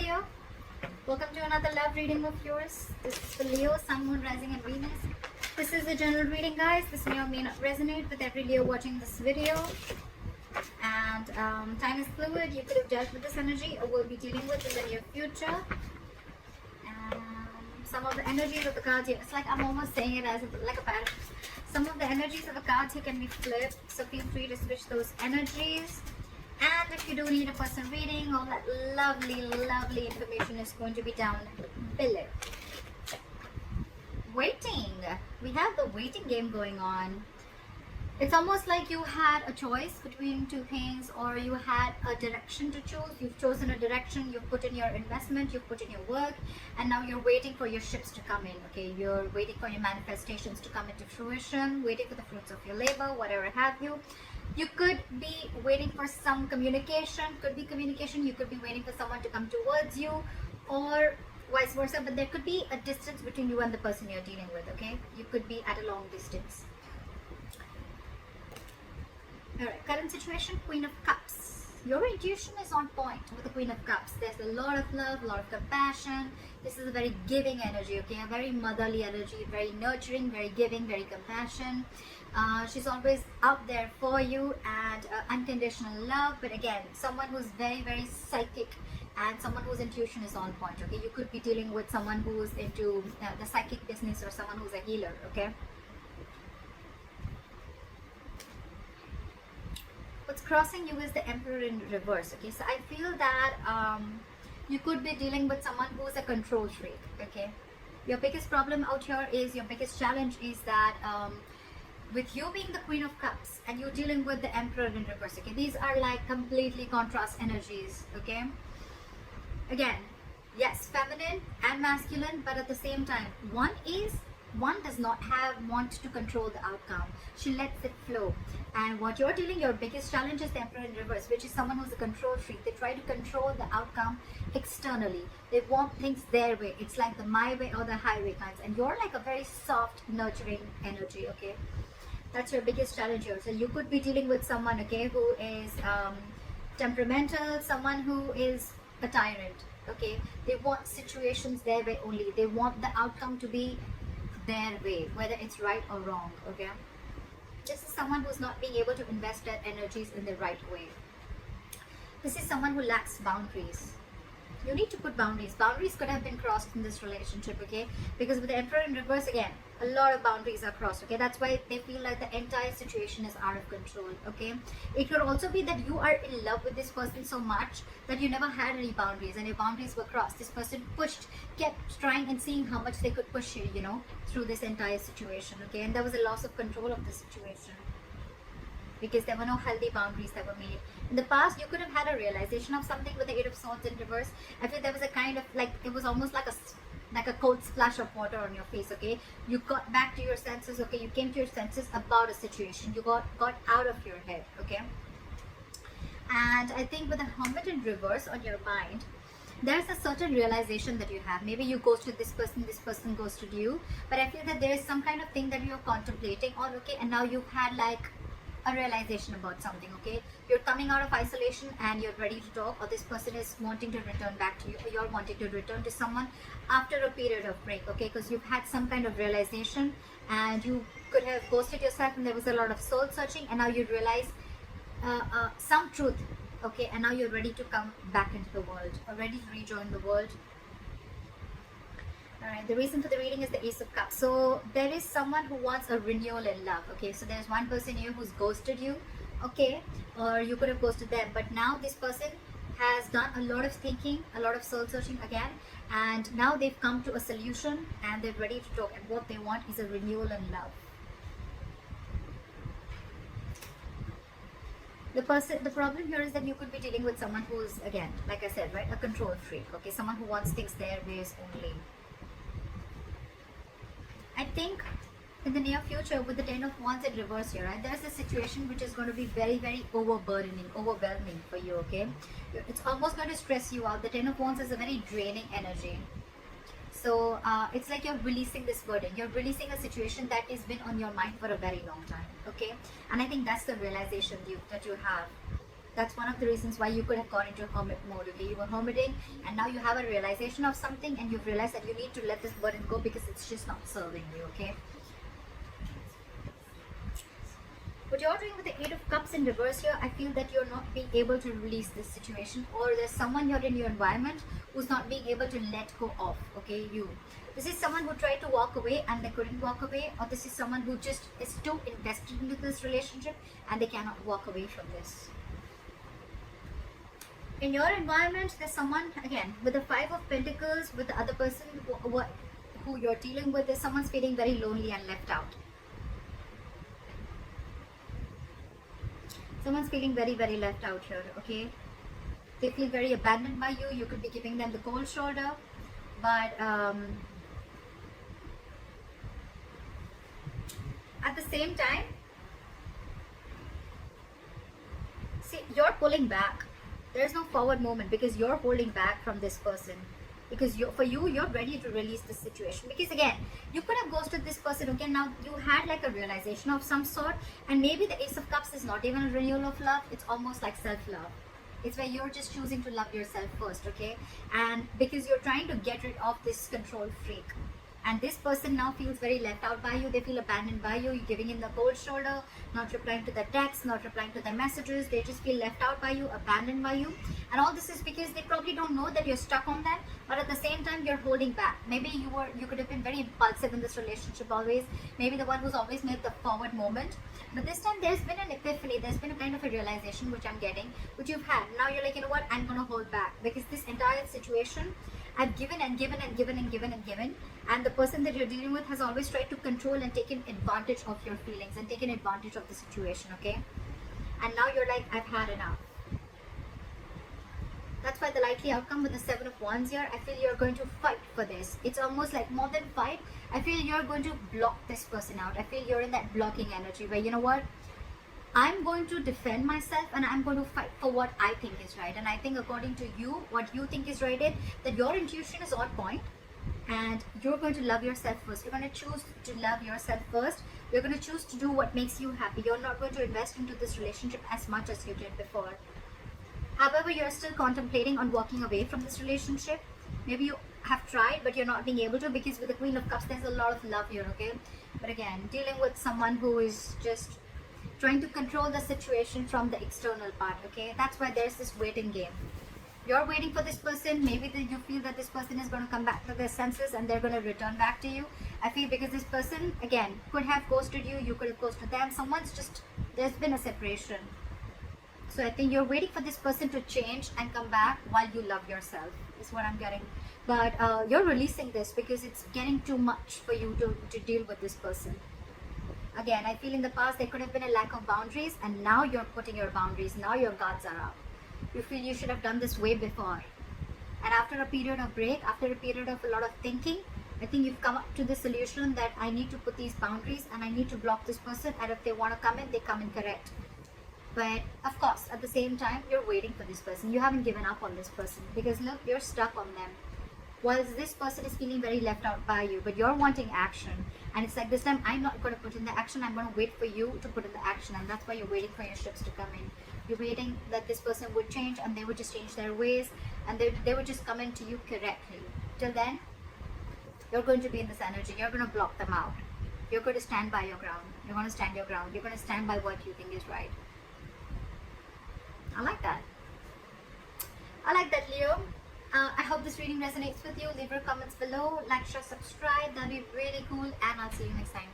Leo. Welcome to another love reading of yours. This is for Leo, Sun, Moon, Rising and Venus. This is a general reading, guys. This may or may not resonate with every Leo watching this video. And time is fluid. You could have dealt with this energy or will be dealing with in the near future. Some of the energies of the cards here, it's like I'm almost saying it as like a pattern. Some of the energies of the cards here can be flipped, so feel free to switch those energies. And if you do need a personal reading, all that lovely information is going to be down below. Waiting. We have the waiting game going on. It's almost like you had a choice between two things, or you had a direction to choose. You've chosen a direction, you've put in your investment, you've put in your work, and now you're waiting for your ships to come in, okay? You're waiting for your manifestations to come into fruition, waiting for the fruits of your labor, whatever have you. You could be waiting for some communication, could be communication, you could be waiting for someone to come towards you, or vice versa, but there could be a distance between you and the person you're dealing with, okay? You could be at a long distance. Alright, current situation, Queen of Cups. Your intuition is on point with the Queen of Cups. There's a lot of love, a lot of compassion. This is a very giving energy, okay? A very motherly energy, very nurturing, very giving, very compassion. She's always out there for you, and unconditional love. But again, someone who's very psychic and someone whose intuition is on point, okay? You could be dealing with someone who's into the psychic business, or someone who's a healer, okay? What's crossing you is the Emperor in reverse, okay? So I feel that you could be dealing with someone who's a control freak, okay? Your biggest problem out here is, your biggest challenge is that with you being the Queen of Cups and you dealing with the Emperor in reverse, okay? These are like completely contrast energies, okay? Again, yes, feminine and masculine, but at the same time, one does not want to control the outcome. She lets it flow. And what you're dealing, your biggest challenge is the Emperor in reverse, which is someone who's a control freak. They try to control the outcome externally. They want things their way. It's like the my way or the highway kinds. And you're like a very soft, nurturing energy, okay? That's your biggest challenge here. So you could be dealing with someone, okay, who is temperamental, someone who is a tyrant, okay? They want situations their way only. They want the outcome to be their way, whether it's right or wrong, okay? This is someone who's not being able to invest their energies in the right way. This is someone who lacks boundaries. You need to put boundaries. Boundaries could have been crossed in this relationship, okay? Because with the Emperor in reverse, again, a lot of boundaries are crossed, okay? That's why they feel like the entire situation is out of control, okay? It could also be that you are in love with this person so much that you never had any boundaries, and your boundaries were crossed. This person kept trying and seeing how much they could push you, you know, through this entire situation, okay? And there was a loss of control of the situation, because there were no healthy boundaries that were made. In the past, you could have had a realization of something with the Eight of Swords in reverse. I feel there was a kind of, like, it was almost like a cold splash of water on your face, okay? You got back to your senses, okay? You came to your senses about a situation. You got out of your head, okay? And I think with the Hermit in reverse on your mind, there's a certain realization that you have. Maybe you ghosted this person ghosted you. But I feel that there is some kind of thing that you're contemplating on, okay? And now you've had like a realization about something, okay? You're coming out of isolation and you're ready to talk, or this person is wanting to return back to you, or you're wanting to return to someone after a period of break, okay? Because you've had some kind of realization, and you could have ghosted yourself, and there was a lot of soul searching, and now you realize some truth, okay? And now you're ready to come back into the world, or ready to rejoin the world. Alright, the reason for the reading is the Ace of Cups. So there is someone who wants a renewal in love, okay? So there's one person here who's ghosted you, okay? Or you could have ghosted them, but now this person has done a lot of thinking, a lot of soul searching again, and now they've come to a solution and they're ready to talk, and what they want is a renewal in love. The problem here is that you could be dealing with someone who's, again, like I said, right, a control freak, okay? Someone who wants things their ways only. I think in the near future, with the Ten of Wands in reverse here, right, there's a situation which is going to be very overwhelming for you, okay? It's almost going to stress you out. The Ten of Wands is a very draining energy. So it's like you're releasing this burden. You're releasing a situation that has been on your mind for a very long time, okay? And I think that's the realization that you have. That's one of the reasons why you could have gone into hermit mode. Okay, you were hermiting, and now you have a realization of something, and you've realized that you need to let this burden go because it's just not serving you. Okay. What you're doing with the Eight of Cups in reverse here, I feel that you're not being able to release this situation, or there's someone here in your environment who's not being able to let go of, okay, you. This is someone who tried to walk away and they couldn't walk away, or this is someone who just is too invested into this relationship and they cannot walk away from this. In your environment, there's someone, again, with the Five of Pentacles, with the other person who you're dealing with, there's someone's feeling very lonely and left out. Someone's feeling very, very left out here, okay? They feel very abandoned by you. You could be giving them the cold shoulder. But at the same time, see, you're pulling back. There's no forward movement because you're holding back from this person. Because you're ready to release this situation. Because again, you could have ghosted this person. Okay, now you had like a realization of some sort, and maybe the Ace of Cups is not even a renewal of love. It's almost like self-love. It's where you're just choosing to love yourself first, okay? And because you're trying to get rid of this control freak. And this person now feels very left out by you. They feel abandoned by you. You're giving in the cold shoulder, not replying to their texts, not replying to their messages. They just feel left out by you, abandoned by you. And all this is because they probably don't know that you're stuck on them, but at the same time you're holding back. Maybe you could have been very impulsive in this relationship always. Maybe the one who's always made the forward moment. But this time there's been an epiphany. There's been a kind of a realization which I'm getting, which you've had. Now you're like, you know what? I'm gonna hold back because this entire situation I've given and given and given and given and given, and the person that you're dealing with has always tried to control and taken advantage of your feelings and taken advantage of the situation, okay? And now you're like, I've had enough. That's why the likely outcome with the Seven of Wands here, I feel you're going to fight for this. It's almost like more than fight. I feel you're going to block this person out. I feel you're in that blocking energy where, you know what? I'm going to defend myself and I'm going to fight for what I think is right. And I think according to you, what you think is right is that your intuition is on point and you're going to love yourself first. You're going to choose to love yourself first. You're going to choose to do what makes you happy. You're not going to invest into this relationship as much as you did before. However, you're still contemplating on walking away from this relationship. Maybe you have tried, but you're not being able to because with the Queen of Cups, there's a lot of love here, okay? But again, dealing with someone who is just trying to control the situation from the external part, okay? That's why there's this waiting game. You're waiting for this person. Maybe you feel that this person is going to come back to their senses and they're going to return back to you. I feel because this person, again, could have ghosted you. You could have ghosted them. There's been a separation. So I think you're waiting for this person to change and come back while you love yourself, is what I'm getting. But you're releasing this because it's getting too much for you to deal with this person. Again, I feel in the past there could have been a lack of boundaries, and now you're putting your boundaries. Now your guards are up. You feel you should have done this way before. And after a period of break, after a period of a lot of thinking, I think you've come up to the solution that I need to put these boundaries and I need to block this person, and if they want to come in, they come in correct. But of course, at the same time, you're waiting for this person. You haven't given up on this person because look, you're stuck on them. Whilst this person is feeling very left out by you, but you're wanting action. And it's like this time, I'm not going to put in the action. I'm going to wait for you to put in the action. And that's why you're waiting for your ships to come in. You're waiting that this person would change and they would just change their ways. And they would just come into you correctly. Till then, you're going to be in this energy. You're going to block them out. You're going to stand by your ground. You're going to stand your ground. You're going to stand by what you think is right. I like that. I like that, Leo. I hope this reading resonates with you. Leave your comments below, like, share, subscribe. That'd be really cool, and I'll see you next time.